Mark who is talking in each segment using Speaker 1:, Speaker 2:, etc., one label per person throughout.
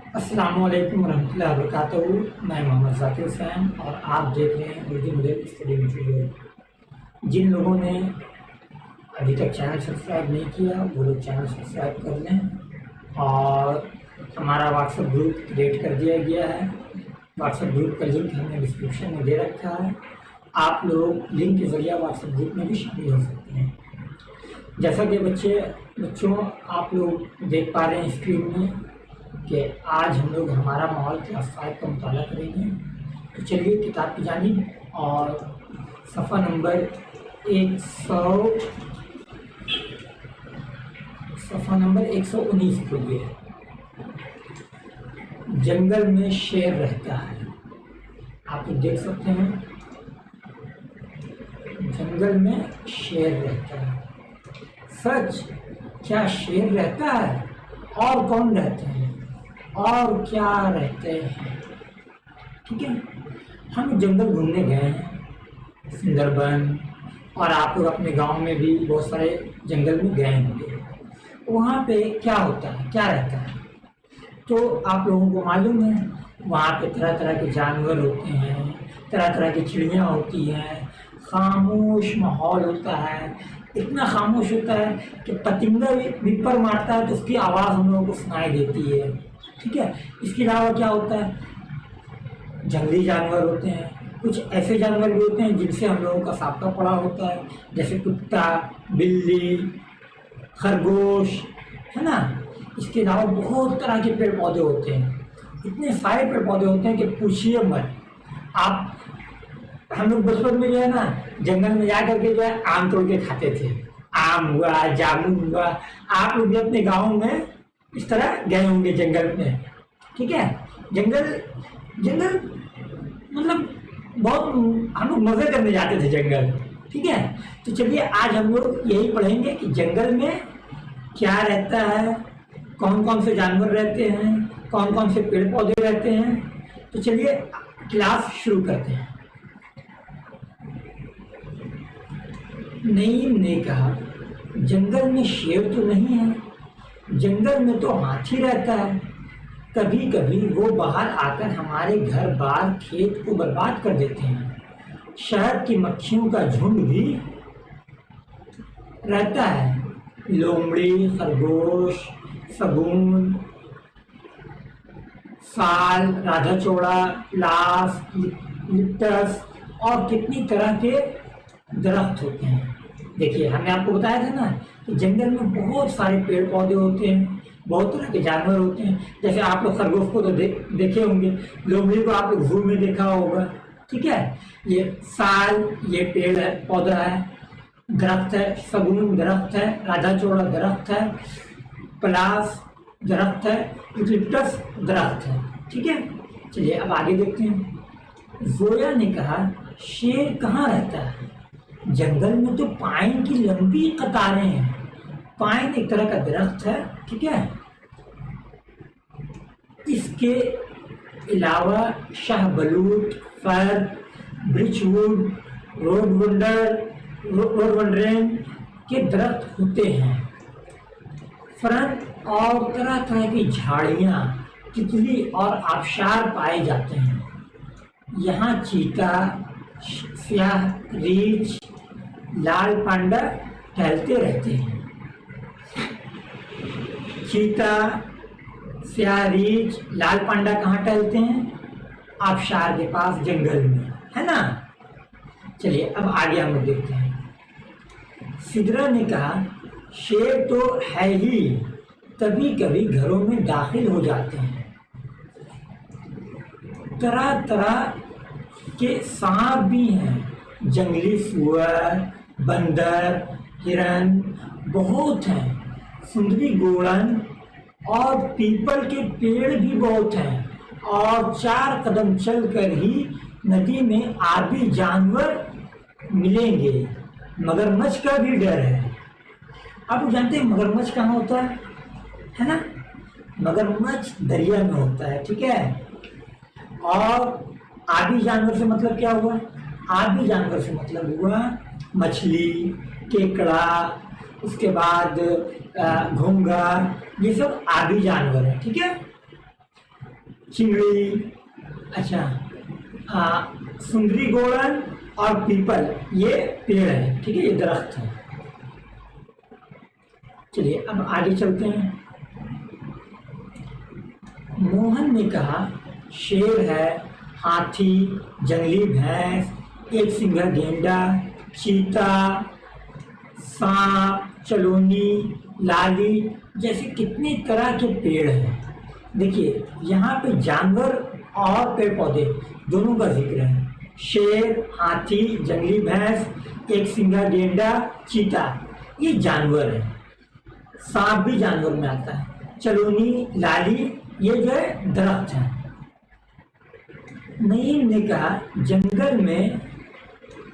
Speaker 1: अस्सलामुअलैकुम वरहमतुल्लाहि वबरकातुहू। मैं मोहम्मद ज़ाकिर हुसैन और आप देख रहे हैं उर्दू मॉडल स्टडी मटीरियल। जिन लोगों ने अभी तक चैनल सब्सक्राइब नहीं किया वो लोग चैनल सब्सक्राइब कर लें। और हमारा व्हाट्सएप ग्रुप क्रिएट कर दिया गया है। व्हाट्सएप ग्रुप का लिंक हमने डिस्क्रिप्शन में दे रखा है। आप लोग लिंक के ज़रिए व्हाट्सएप ग्रुप में भी शामिल हो सकते हैं। जैसा कि बच्चों आप लोग देख पा रहे हैं स्क्रीन में कि आज हम लोग हमारा माहौल क्लास 5 का मुताला करेंगे। तो चलिए किताब की जानिब और सफ़ा नंबर 119 खोलिए। जंगल में शेर रहता है। आप लोग देख सकते हैं, जंगल में शेर रहता है। सच, क्या शेर रहता है? और कौन रहते हैं और क्या रहते हैं? ठीक है, हम जंगल घूमने गए हैं, सुंदरबन, और आप लोग अपने गांव में भी बहुत सारे जंगल में गए होंगे। वहाँ पे क्या होता है, क्या रहता है? तो आप लोगों को मालूम है, वहाँ पे तरह तरह के जानवर होते हैं, तरह तरह की चिड़ियाँ होती हैं, खामोश माहौल होता है। इतना खामोश होता है कि पतंगा भी पर मारता है तो उसकी आवाज़ हम लोगों को सुनाई देती है। ठीक है, इसके अलावा क्या होता है, जंगली जानवर होते हैं, कुछ ऐसे जानवर भी होते हैं जिनसे हम लोगों का साबका पड़ा होता है, जैसे कुत्ता, बिल्ली, खरगोश, है ना। इसके अलावा बहुत तरह के पेड़ पौधे होते हैं, इतने सारे पेड़ पौधे होते हैं कि पूछिए मत आप। हम लोग बचपन में जो है ना, जंगल में जा करके जो है आम तोड़ के खाते थे। आम हुआ, जामुन हुआ। आप लोग भी अपने गाँव में इस तरह गए होंगे जंगल में। ठीक है, जंगल मतलब बहुत हम लोग मज़े करने जाते थे जंगल। ठीक है, तो चलिए आज हम लोग यही पढ़ेंगे कि जंगल में क्या रहता है, कौन कौन से जानवर रहते हैं, कौन कौन से पेड़ पौधे रहते हैं। तो चलिए क्लास शुरू करते हैं। नईम ने कहा, जंगल में शेर तो नहीं है, जंगल में तो हाथी रहता है। कभी कभी वो बाहर आकर हमारे घर बार खेत को बर्बाद कर देते हैं। शहद की मक्खियों का झुंड भी रहता है। लोमड़ी, खरगोश, सगुन, साल, राधा चौड़ा, लास, लिप्टस और कितनी तरह के दरख्त होते हैं। देखिए, हमने आपको बताया था ना कि जंगल में बहुत सारे पेड़ पौधे होते हैं, बहुत तरह के जानवर होते हैं। जैसे आप लोग खरगोश को तो देखे होंगे, लोमड़ी को आप लोग जू में देखा होगा। ठीक है, ये साल, ये पेड़ है, पौधा है, दरख्त है, सगुन दरख्त है, राधा चौड़ा दरख्त है, पलास दरख्त है, यूकलिप्टस दरख्त है। ठीक है, चलिए अब आगे देखते हैं। जोया ने कहा, शेर कहाँ रहता है? जंगल में तो पाइन की लंबी कतारें हैं। पाइन एक तरह का दरख्त है। ठीक है, इसके अलावा शाहबलूत, फर, ब्रिचवुड, रोडवंडरेन के दरख्त होते हैं। फरन और तरह तरह की झाड़ियाँ, तितली और आबशार पाए जाते हैं। यहाँ चीता, स्याह रीछ, लाल पांडा टहलते रहते हैं। चीता, स्याह रीछ, लाल पांडा कहाँ टहलते हैं? आबशार के पास, जंगल में, है ना। चलिए अब आगे हम लोग देखते हैं। सिदरा ने कहा, शेर तो है ही, कभी कभी घरों में दाखिल हो जाते हैं। तरह तरह के सांप भी हैं, जंगली सुअर, बंदर, हिरन बहुत हैं। सुंदरी गोड़न और पीपल के पेड़ भी बहुत हैं। और 4 कदम चलकर ही नदी में आबी जानवर मिलेंगे। मगरमच्छ का भी डर है। आप जानते हैं मगरमच्छ कहाँ होता है ना? मगरमच्छ दरिया में होता है। ठीक है, और आबी जानवर से मतलब क्या हुआ? आबी जानवर से मतलब हुआ मछली, केकड़ा, उसके बाद घोंघा, ये सब आबी जानवर है। ठीक है, चिंगड़ी, अच्छा सुंदरी गोरन और पीपल, ये पेड़ है, ठीक है, ये दरख्त है। चलिए अब आगे चलते हैं। मोहन ने कहा शेर है, हाथी, जंगली भैंस, एक सिंगा गेंडा, चीता, सांप, चलोनी, लाली जैसे कितने तरह के पेड़ हैं। देखिए यहाँ पे जानवर और पेड़ पौधे दोनों का जिक्र है। शेर, हाथी, जंगली भैंस, एक सिंगा गेंडा, चीता, ये जानवर है। सांप भी जानवर में आता है। चलोनी, लाली, ये जो है दरख्त है। नईम ने कहा जंगल में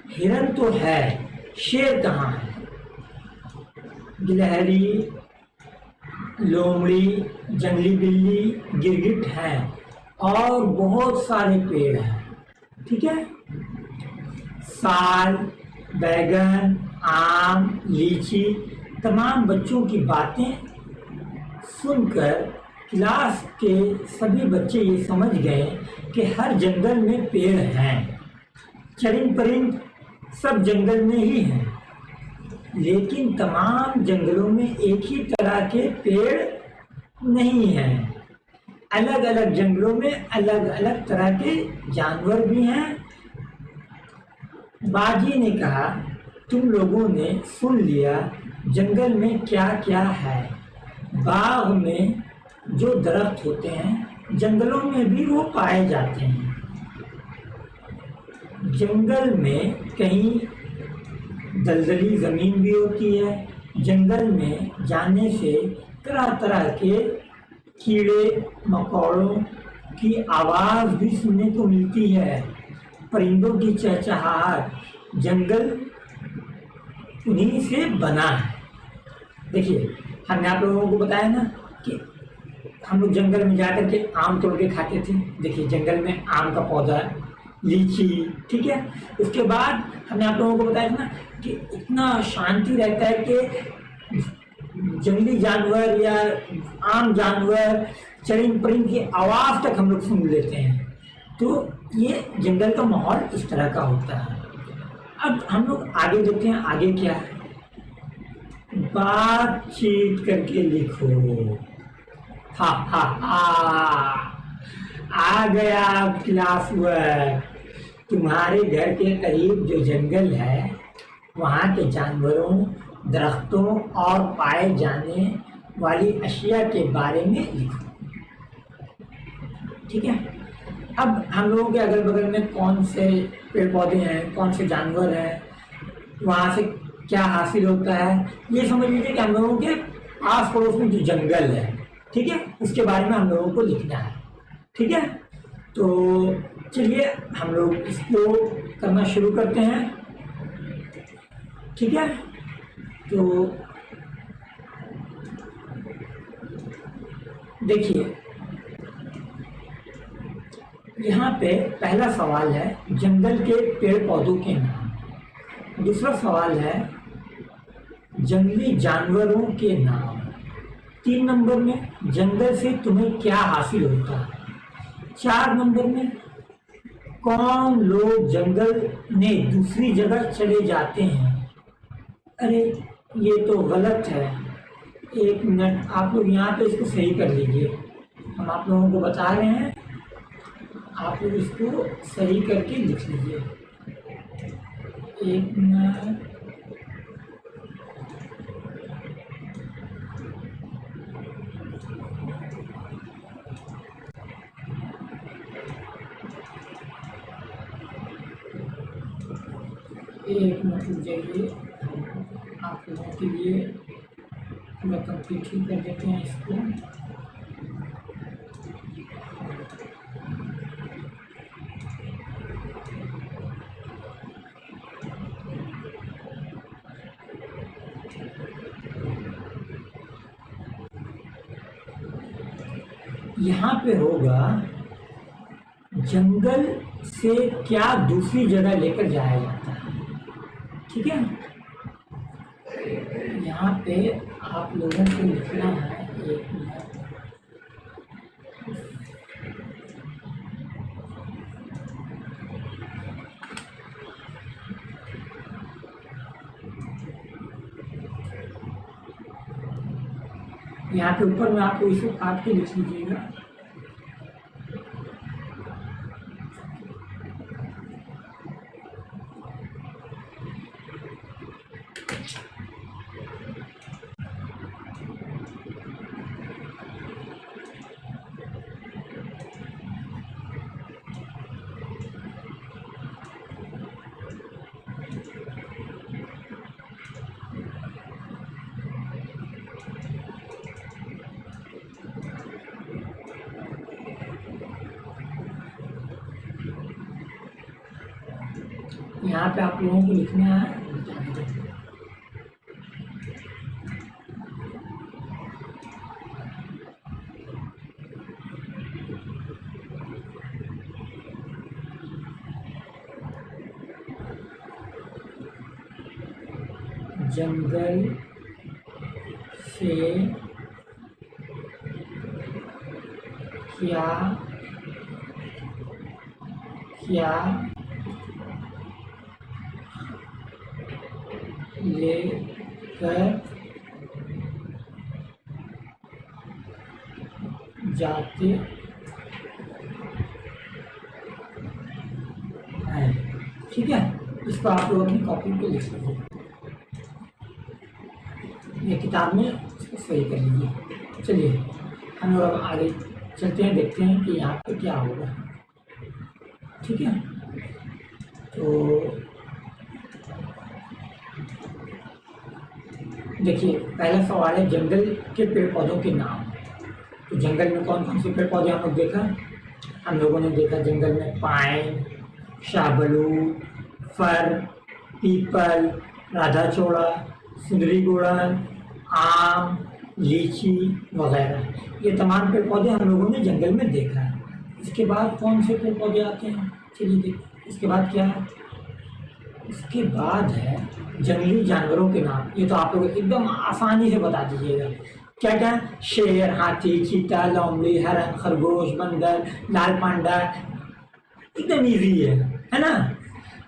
Speaker 1: हिरन तो है, शेर कहाँ है? गिलहरी, लोमड़ी, जंगली बिल्ली, गिरगिट हैं और बहुत सारे पेड़ हैं, ठीक है। साल, बैगन, आम, लीची, तमाम बच्चों की बातें सुनकर क्लास के सभी बच्चे ये समझ गए कि हर जंगल में पेड़ हैं। चरिंद परिंद सब जंगल में ही हैं, लेकिन तमाम जंगलों में एक ही तरह के पेड़ नहीं हैं। अलग अलग जंगलों में अलग अलग तरह के जानवर भी हैं। बाजी ने कहा तुम लोगों ने सुन लिया जंगल में क्या क्या है। बाग में जो दरख्त होते हैं जंगलों में भी वो पाए जाते हैं। जंगल में कहीं दलदली ज़मीन भी होती है। जंगल में जाने से तरह तरह के कीड़े मकोड़ों की आवाज़ भी सुनने को मिलती है। परिंदों की चहचहाहट, जंगल उन्हीं से बना है। देखिए हमने आप लोगों को बताया ना कि हम लोग जंगल में जाकर के आम तोड़ के खाते थे। देखिए जंगल में आम का पौधा, लीची, ठीक है। उसके बाद हमने आप लोगों को बताया था ना कि इतना शांति रहता है कि जंगली जानवर या आम जानवर, चरिंद परिंद की आवाज़ तक हम लोग सुन लेते हैं। तो ये जंगल का माहौल इस तरह का होता है। अब हम लोग आगे देखते हैं, आगे क्या है। बातचीत करके लिखो। हा हा हा, आ गया क्लास वर्क। तुम्हारे घर के करीब जो जंगल है वहाँ के जानवरों, दरख्तों और पाए जाने वाली अशिया के बारे में लिखो, ठीक है। अब हम लोगों के अगल बगल में कौन से पेड़ पौधे हैं, कौन से जानवर हैं, वहाँ से क्या हासिल होता है, ये समझ लीजिए कि हम लोगों के आस पड़ोस में जो जंगल है, ठीक है, उसके बारे में हम लोगों को लिखना है, ठीक है। तो चलिए हम लोग इसको करना शुरू करते हैं, ठीक है। तो देखिए यहाँ पे पहला सवाल है जंगल के पेड़ पौधों के नाम। दूसरा सवाल है जंगली जानवरों के नाम। 3 नंबर में जंगल से तुम्हें क्या हासिल होता है। 4 नंबर में कौन लोग जंगल में दूसरी जगह चले जाते हैं। अरे ये तो गलत है, 1 मिनट आप लोग यहाँ पे इसको सही कर लीजिए। हम आप लोगों को बता रहे हैं, आप लोग इसको सही करके लिख लीजिए। 1 मिनट। एक मिनट रुक जाइए, आप लोगों के लिए पूरा कंप्लीट ही कर देते हैं इसको। यहाँ पे होगा जंगल से क्या दूसरी जगह लेकर जाया जाता है, ठीक है। यहाँ पे आप लोगों को लिखना है, 1 मिनट। यहाँ पे ऊपर में आपको इसको काट के लिख लीजिएगा। यहाँ पे आप लोगों को लिखना है जंगल से क्या क्या लेकर जाते हैं। ठीक है, इसको आप लोग अपनी कॉपी पे लिख लीजिए, ये किताब में इसको सही कर लीजिए। चलिए हम लोग आगे चलते हैं, देखते हैं कि यहाँ पे क्या होगा। ठीक है, तो देखिए पहला सवाल है जंगल के पेड़ पौधों के नाम। तो जंगल में कौन कौन से पेड़ पौधे हम लोग देखा, हम लोगों ने देखा जंगल में पाइन, शाहबलूत, फर, पीपल, राधाचौड़ा, सुंदरी गोड़न, आम, लीची वगैरह, ये तमाम पेड़ पौधे हम लोगों ने जंगल में देखा है। इसके बाद कौन से पेड़ पौधे आते हैं, चलिए देखिए इसके बाद क्या है। इसके बाद है जंगली जानवरों के नाम। ये तो आप लोग एकदम आसानी से बता दीजिएगा। क्या क्या, शेर, हाथी, चीता, लोमड़ी, हरण, खरगोश, बंदर, लाल पांडा, एकदम इजी है ना।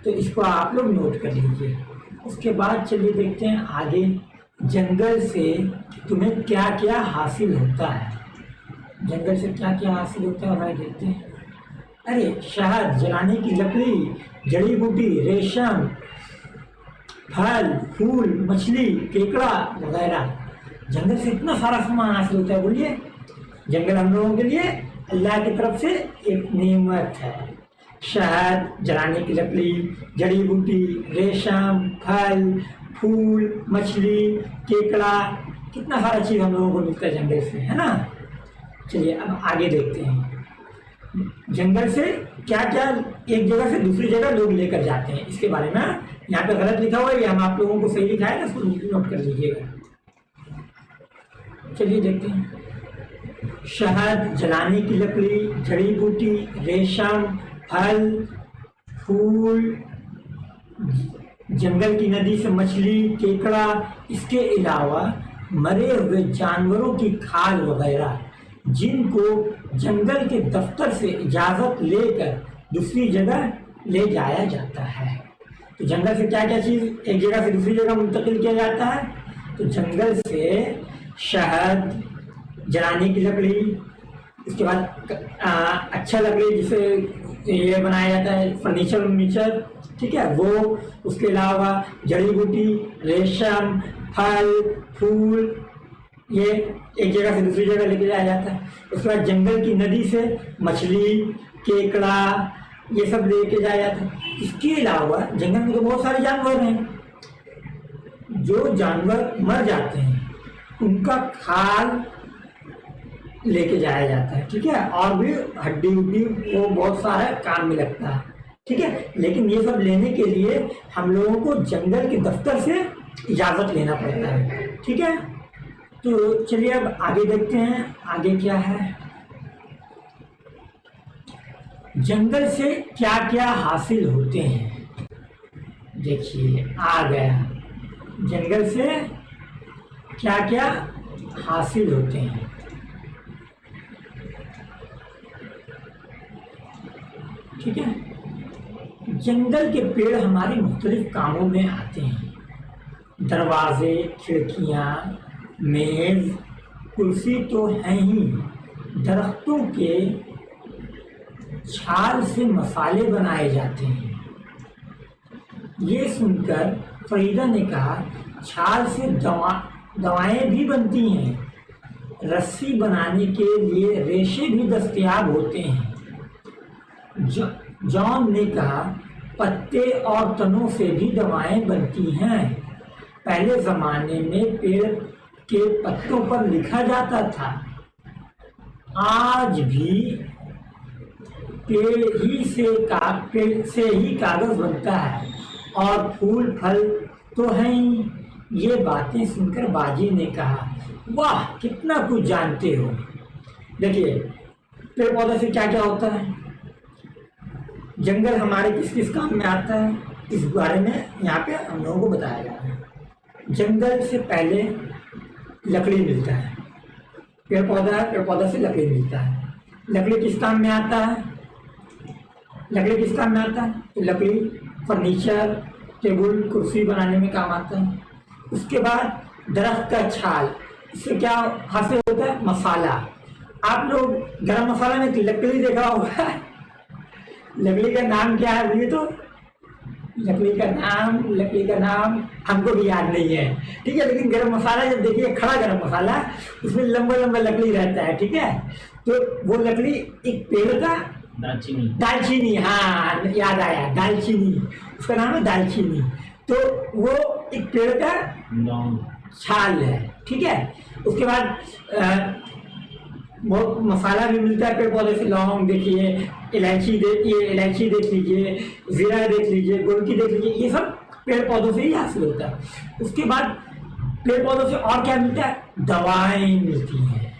Speaker 1: तो इसको आप लोग नोट कर लीजिए। उसके बाद चलिए देखते हैं आगे, जंगल से तुम्हें क्या क्या हासिल होता है। जंगल से क्या क्या हासिल होता है भाई, देखते हैं। अरे शहद, जलाने की लकड़ी, जड़ी बूटी, रेशम, फल फूल, मछली, केकड़ा वगैरह। जंगल से इतना सारा सामान हासिल होता है। बोलिए, जंगल हम लोगों के लिए अल्लाह की तरफ से एक नेमत है। शहद, जलाने की लकड़ी, जड़ी बूटी, रेशम, फल फूल, मछली, केकड़ा, कितना सारा चीज़ हम लोगों को मिलता है जंगल से, है ना। चलिए अब आगे देखते हैं, जंगल से क्या क्या एक जगह से दूसरी जगह लोग लेकर जाते हैं, इसके बारे में। यहाँ पे गलत लिखा हुआ है, ये हम आप लोगों को सही लिखा है ना, इसको नोट कर लीजिएगा। चलिए देखते हैं, शहद, जलाने की लकड़ी, जड़ी बूटी, रेशम, फल फूल, जंगल की नदी से मछली, केकड़ा, इसके अलावा मरे हुए जानवरों की खाल वगैरह, जिनको जंगल के दफ्तर से इजाज़त लेकर दूसरी जगह ले जाया जाता है। तो जंगल से क्या क्या चीज़ एक जगह से दूसरी जगह मुंतकिल किया जाता है। तो जंगल से शहद, जलाने की लकड़ी, इसके बाद अच्छा लकड़ी जिसे ये बनाया जाता है फर्नीचर, ठीक है वो। उसके अलावा जड़ी बूटी, रेशम, फल फूल, ये एक जगह से दूसरी जगह लेके जाया जाता है। उसके बाद जंगल की नदी से मछली, केकड़ा, ये सब लेके जाया जाता है। इसके अलावा जंगल में तो बहुत सारे जानवर हैं, जो जानवर मर जाते हैं उनका खाल लेके जाया जाता है, ठीक है। और भी हड्डी उड्डी वो बहुत सारा काम में लगता है, ठीक है। लेकिन ये सब लेने के लिए हम लोगों को जंगल के दफ्तर से इजाज़त लेना पड़ता है, ठीक है। तो चलिए अब आगे देखते हैं, आगे क्या है। जंगल से क्या क्या हासिल होते हैं, देखिए आ गया। जंगल से क्या क्या हासिल होते हैं, ठीक है। जंगल के पेड़ हमारे मुख्तलिफ कामों में आते हैं। दरवाजे, खिड़कियाँ, मेज़, कुल्फी तो है ही, दरख्तों के छाल से मसाले बनाए जाते हैं। ये सुनकर फरीदा ने कहा, छाल से दवाएं भी बनती हैं, रस्सी बनाने के लिए रेशे भी दस्तयाब होते हैं। जॉन ने कहा, पत्ते और तनों से भी दवाएं बनती हैं। पहले ज़माने में पेड़ के पत्तों पर लिखा जाता था, आज भी पेड़ से ही कागज़ बनता है और फूल फल तो हैं ही। ये बातें सुनकर बाजी ने कहा, वाह कितना कुछ जानते हो। देखिए, पेड़ पौधे से क्या क्या होता है, जंगल हमारे किस किस काम में आता है, इस बारे में यहाँ पे हम लोगों को बताया जा रहा है। जंगल से पहले लकड़ी मिलता है, पेड़ पौधा है, पेड़ पौधा से लकड़ी मिलता है। लकड़ी किस काम में आता है, लकड़ी किस काम में आता है, तो लकड़ी फर्नीचर, टेबल, कुर्सी बनाने में काम आता है। उसके बाद दरख्त का छाल, इससे क्या हासिल होता है, मसाला। आप लोग गरम मसाला में लकड़ी देखा होगा, लकड़ी का नाम क्या है, ये तो लकड़ी का नाम हमको भी याद नहीं है, ठीक है। लेकिन गरम मसाला जब देखिए, खड़ा गरम मसाला, उसमें लंबा लंबा लकड़ी रहता है, ठीक है। तो वो लकड़ी एक पेड़ का दालचीनी, हाँ याद आया, दालचीनी, उसका नाम है दालचीनी। तो वो एक पेड़ का छाल है, ठीक है। उसके बाद बहुत मसाला भी मिलता है पेड़ पौधे से, लौंग देखिए, इलायची देख लीजिए, जीरा देख लीजिए, गोलकी देख लीजिए, ये सब पेड़ पौधों से ही हासिल होता है। उसके बाद पेड़ पौधों से और क्या मिलता है, दवाएं मिलती हैं।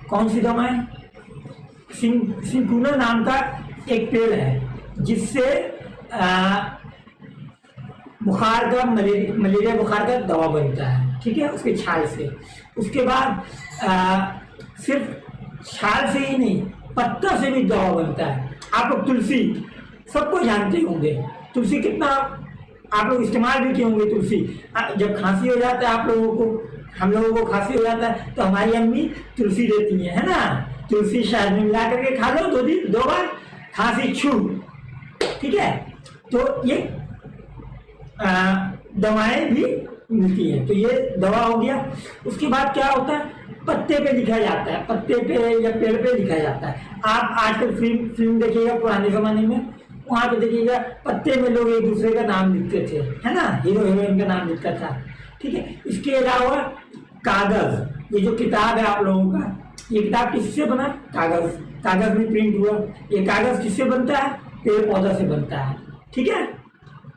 Speaker 1: कौन सी दवाएं, सिंकुना नाम का एक पेड़ है, जिससे बुखार का, मलेरिया बुखार का दवा बनता है, ठीक है, उसके छाल से। उसके बाद सिर्फ छाल से ही नहीं, पत्ता से भी दवा बनता है। आप लोग तुलसी सबको जानते होंगे, तुलसी कितना आप लोग इस्तेमाल भी किए होंगे। तुलसी जब खांसी हो जाता है, आप लोगों को, हम लोगों को खांसी हो जाता है, तो हमारी अम्मी तुलसी देती है ना, तुलसी शहद में मिला करके खा लो, 2 बार, खांसी छू, ठीक है। तो ये दवाएं भी मिलती हैं, तो ये दवा हो गया। उसके बाद क्या होता है, पत्ते पे लिखा जाता है, पत्ते पे या पेड़ पे लिखा जाता है। आप आजकल फिल्म देखिएगा, पुराने जमाने में वहाँ पे देखिएगा, पत्ते में लोग एक दूसरे का नाम लिखते थे, है ना, हीरो हीरोइन का नाम लिखता था, ठीक है। इसके अलावा कागज, ये जो किताब है आप लोगों का, ये किताब किससे बना, कागज में प्रिंट हुआ। ये कागज किससे बनता है, पेड़ पौधा से बनता है, ठीक है।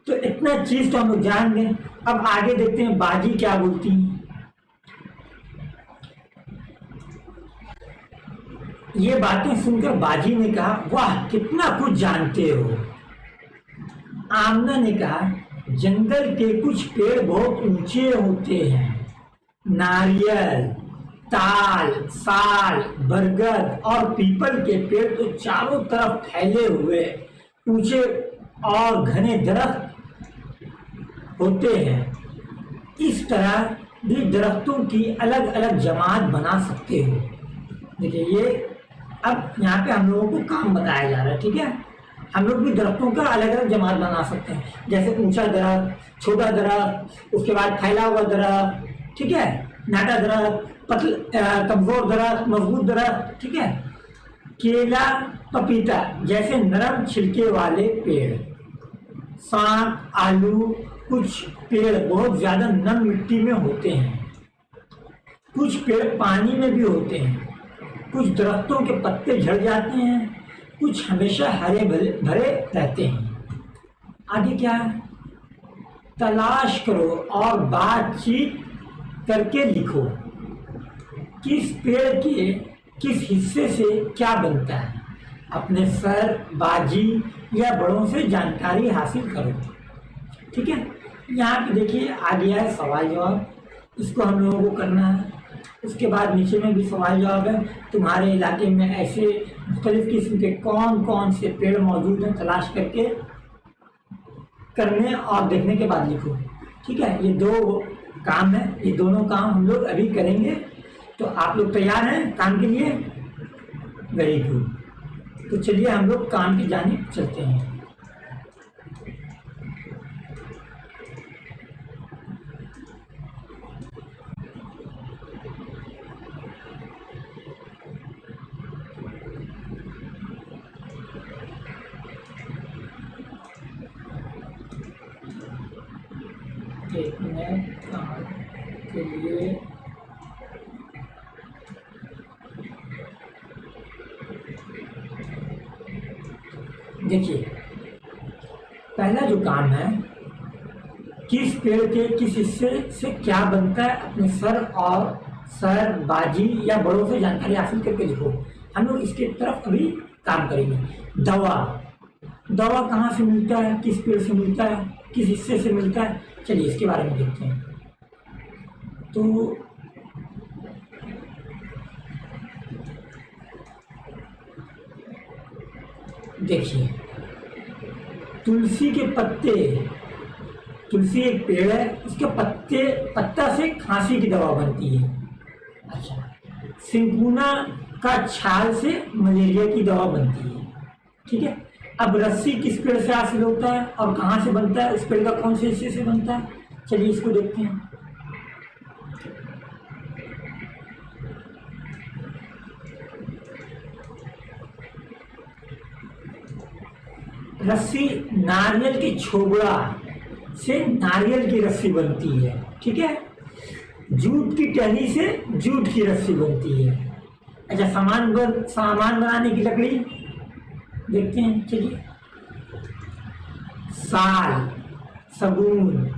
Speaker 1: तो इतना चीज तो हम लोग जान गए। अब आगे देखते हैं बाजी क्या बोलती है। ये बातें सुनकर बाजी ने कहा, वाह कितना कुछ जानते हो। आमना ने कहा, जंगल के कुछ पेड़ बहुत ऊंचे होते हैं, नारियल, ताल, साल, बरगद और पीपल के पेड़ तो चारों तरफ फैले हुए ऊंचे और घने दरख्त होते हैं। इस तरह भी दरख्तों की अलग अलग जमात बना सकते हो। देखिए, ये अब यहाँ पे हम लोगों को काम बताया जा रहा है, ठीक है। हम लोग भी दरख्तों का अलग अलग जमात बना सकते हैं, जैसे ऊंचा दरख्त, छोटा दरख्त, उसके बाद फैला हुआ दरख्त, ठीक है, नाटा दरख्त, कमजोर दरख्त, मजबूत दरख्त, ठीक है। केला, पपीता जैसे नरम छिलके वाले पेड़, सांप, आलू। कुछ पेड़ बहुत ज्यादा नम मिट्टी में होते हैं, कुछ पेड़ पानी में भी होते हैं, कुछ दरख्तों के पत्ते झड़ जाते हैं, कुछ हमेशा हरे भरे रहते हैं। आगे क्या है, तलाश करो और बातचीत करके लिखो, किस पेड़ के किस हिस्से से क्या बनता है। अपने सर, बाजी या बड़ों से जानकारी हासिल करो, ठीक है। यहाँ पे देखिए आ गया है सवाल जवाब, इसको हम लोगों को करना है। उसके बाद नीचे में भी सवाल जवाब है, तुम्हारे इलाके में ऐसे मुख्तलिफ किस्म के कौन कौन से पेड़ मौजूद हैं, तलाश करके करने और देखने के बाद लिखो, ठीक है। ये 2 काम है, ये दोनों काम हम लोग अभी करेंगे। तो आप लोग तैयार हैं काम के लिए? Very good. तो चलिए हम लोग काम की जानिब चलते हैं। एक मिनट काम के लिए देखिए, पहला जो काम है, किस पेड़ के किस हिस्से से क्या बनता है अपने सर, बाजी या बड़ों से जानकारी हासिल करके लिखो। हम लोग इसके तरफ अभी काम करेंगे। दवा कहाँ से मिलता है, किस पेड़ से मिलता है, किस हिस्से से मिलता है, चलिए इसके बारे में देखते हैं। तो देखिए, तुलसी एक पेड़ है, उसके पत्ता से खांसी की दवा बनती है। अच्छा, सिंकुना का छाल से मलेरिया की दवा बनती है। ठीक है, अब रस्सी किस पेड़ से हासिल होता है और कहाँ से बनता है, उस पेड़ का कौन से हिस्से से बनता है, चलिए इसको देखते हैं। रस्सी नारियल की छोबड़ा से नारियल की रस्सी बनती है। ठीक है, जूट की टहनी से जूट की रस्सी बनती है। अच्छा, सामान बनाने की लकड़ी देखते हैं, चलिए। साल, सागून,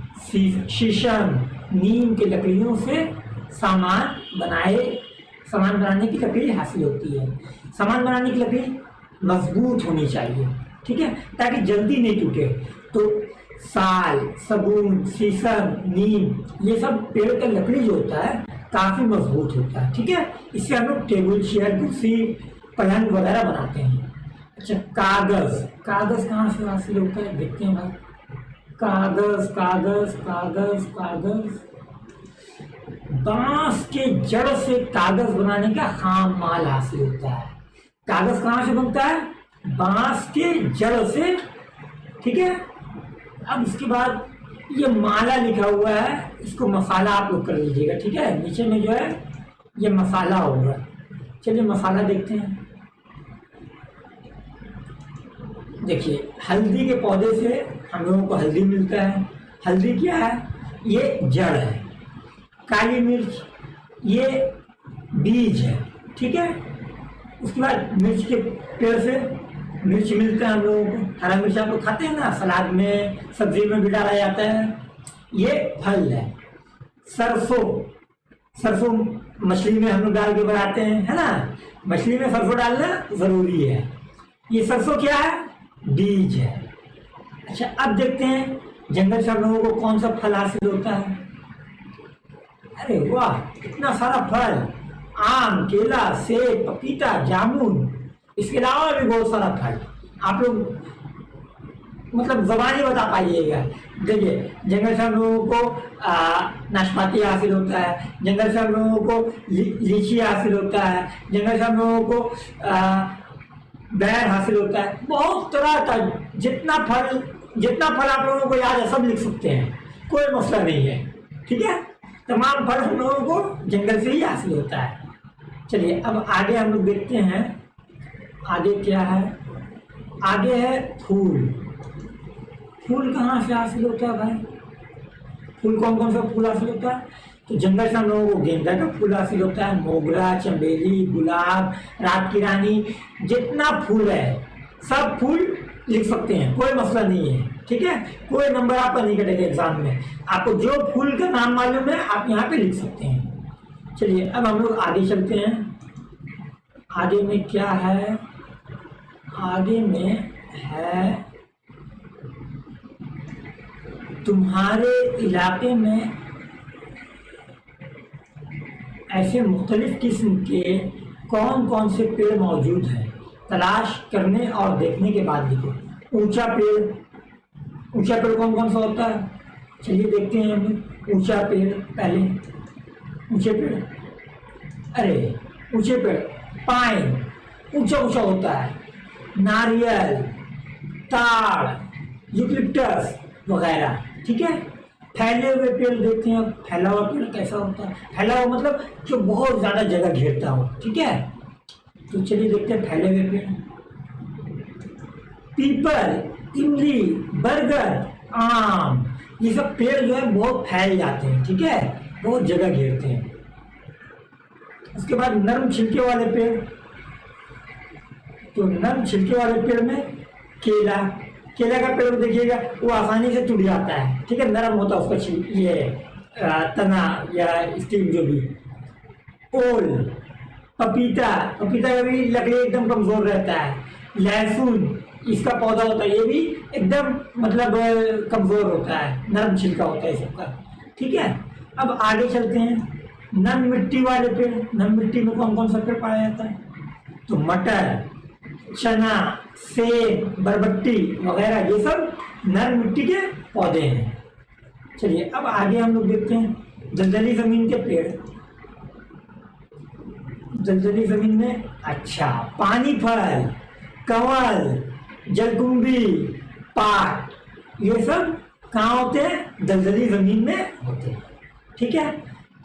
Speaker 1: शीशम, नीम की लकड़ियों से सामान बनाने की लकड़ी हासिल होती है। सामान बनाने की लकड़ी मजबूत होनी चाहिए, ठीक है, ताकि जल्दी नहीं टूटे। तो साल, सागून, शीशम, नीम, ये सब पेड़ का लकड़ी जो होता है काफी मजबूत होता है। ठीक है, इससे हम लोग टेबल, चेयर, कुर्सी, पलंग वगैरह बनाते हैं। अच्छा, कागज कहाँ से हासिल होता है, देखते हैं भाई। कागज बांस के जड़ से कागज बनाने का खाम माल हासिल होता है। कागज कहाँ से बनता है, बांस के जड़ से। ठीक है, अब इसके बाद ये माला लिखा हुआ है, इसको मसाला आप लोग कर लीजिएगा। ठीक है, नीचे में जो है ये मसाला होगा। चलिए मसाला देखते हैं। देखिए, हल्दी के पौधे से हम लोगों को हल्दी मिलता है। हल्दी क्या है, ये जड़ है। काली मिर्च ये बीज है। ठीक है, उसके बाद मिर्च के पेड़ से मिर्च मिलता है हम लोगों को। हरा मिर्च आप लोग खाते हैं ना, सलाद में, सब्जी में भी डाला जाता है, ये फल है। सरसों मछली में हम लोग डाल के बनाते हैं, है ना, मछली में सरसों डालना जरूरी है। ये सरसों क्या है, बीज है। अच्छा, अब देखते हैं जंगल से हम लोगों को कौन सा फल हासिल होता है। अरे वाह, कितना सारा फल, आम, केला, सेब, पपीता, जामुन, इसके अलावा भी बहुत सारा फल। आप लोग मतलब ज़बानी बता पाइएगा। देखिए, जंगल से हम लोगों को नाशपाती हासिल होता है, जंगल से हम लोगों को लीची हासिल होता है, जंगल से हम लोगों को बैर हासिल होता है। बहुत तरह का जितना फल आप लोगों को याद है सब लिख सकते हैं, कोई मसला नहीं है। ठीक है, तमाम फल हम लोगों को जंगल से ही हासिल होता है। चलिए अब आगे हम लोग देखते हैं, आगे क्या है। आगे है फूल कहाँ से हासिल होता है भाई, फूल कौन सा फूल हासिल होता है, तो जंगल से हम लोगों को गेंदा का फूल हासिल होता है, मोगरा, चमेली, गुलाब, रात की रानी, जितना फूल है सब फूल लिख सकते हैं, कोई मसला नहीं है। ठीक है, कोई नंबर आपका नहीं कटेगा एग्जाम में। आपको जो फूल का नाम मालूम है आप यहाँ पे लिख सकते हैं। चलिए अब हम लोग आगे चलते हैं। आगे में क्या है, आगे में है तुम्हारे इलाके में ऐसे मुख्तलिफ किस्म के कौन से पेड़ मौजूद हैं, तलाश करने और देखने के बाद लिखो। ऊंचा पेड़ कौन सा होता है, चलिए देखते हैं हम। ऊंचा पेड़, पहले ऊंचे पेड़। अरे ऊंचे पेड़, पाइन ऊंचा ऊंचा होता है, नारियल, ताड़, यूकलिप्टस वगैरह, ठीक है। फैले हुए पेड़ देखते हैं, फैला हुआ पेड़ कैसा होता है, फैला हुआ मतलब जो बहुत ज़्यादा जगह घेरता हो, ठीक है। तो चलिए देखते हैं फैले हुए पेड़। पीपल, इमली, बरगद, आम, ये सब पेड़ जो है बहुत फैल जाते हैं, ठीक है, बहुत जगह घेरते हैं। उसके बाद नरम छिलके वाले पेड़, तो नरम छिलके वाले पेड़ में केला, केला का पेड़ देखिएगा वो आसानी से टूट जाता है, ठीक है, नरम होता है उसका ये तना या स्टीम जो भी। ओल, पपीता, पपीता का भी लकड़ी एकदम कमजोर रहता है। लहसुन, इसका पौधा होता है, ये भी एकदम मतलब कमजोर होता है, नरम छिलका होता है सबका, ठीक है। अब आगे चलते हैं, नम मिट्टी वाले पेड़। नम मिट्टी में कौन कौन सा पेड़ पाया जाता है, तो मटर, चना, सेब, बरबट्टी वगैरह, ये सब नरम मिट्टी के पौधे हैं। चलिए अब आगे हम लोग देखते हैं दलदली जमीन के पेड़। दलदली जमीन में अच्छा पानी फल, कंवल, जलकुंभी, पाट, ये सब कहाँ होते हैं, दलदली जमीन में होते हैं, ठीक है।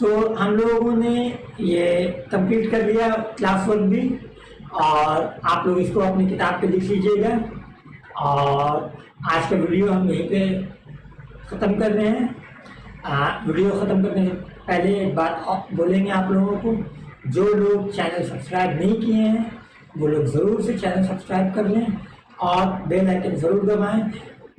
Speaker 1: तो हम लोगों ने ये कंप्लीट कर लिया क्लास वर्क भी, और आप लोग इसको अपनी किताब पे लिख लीजिएगा। और आज का वीडियो हम यहीं पे ख़त्म कर रहे हैं। वीडियो ख़त्म करने से पहले एक बात बोलेंगे आप लोगों को, जो लोग चैनल सब्सक्राइब नहीं किए हैं वो लोग ज़रूर से चैनल सब्सक्राइब कर लें और बेल आइकन ज़रूर दबाएं।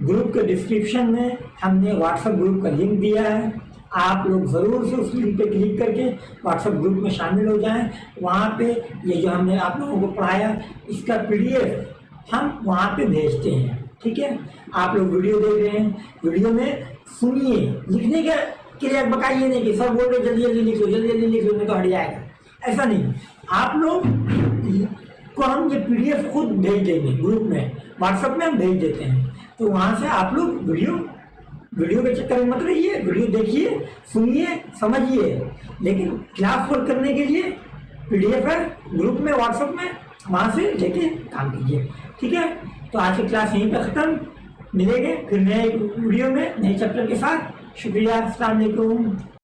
Speaker 1: ग्रुप के डिस्क्रिप्शन में हमने व्हाट्सएप ग्रुप का लिंक दिया है, आप लोग ज़रूर से उस लिंक पे क्लिक करके व्हाट्सएप ग्रुप में शामिल हो जाएं। वहाँ पे ये जो हमने आप लोगों को पढ़ाया इसका PDF हम वहाँ पे भेजते हैं, ठीक है। आप लोग वीडियो देख रहे हैं, वीडियो में सुनिए, लिखने के लिए बकाइए नहीं कि सब बोल रहे जल्दी जल्दी लिख लो, जल्दी जल्दी लिख लो, नहीं तो हट जाएगा, ऐसा नहीं। आप लोग को हम ये PDF खुद भेज देंगे ग्रुप में, व्हाट्सएप में हम भेज देते हैं, तो वहाँ से आप लोग वीडियो के चक्कर में मत रहिए, वीडियो देखिए, सुनिए, समझिए, लेकिन क्लास वर्क करने के लिए PDF है ग्रुप में, व्हाट्सएप में, वहाँ से लेके काम कीजिए, ठीक है। तो आज की क्लास यहीं पर ख़त्म, मिलेंगे फिर नए वीडियो में नए चैप्टर के साथ। शुक्रिया, अस्सलाम वालेकुम।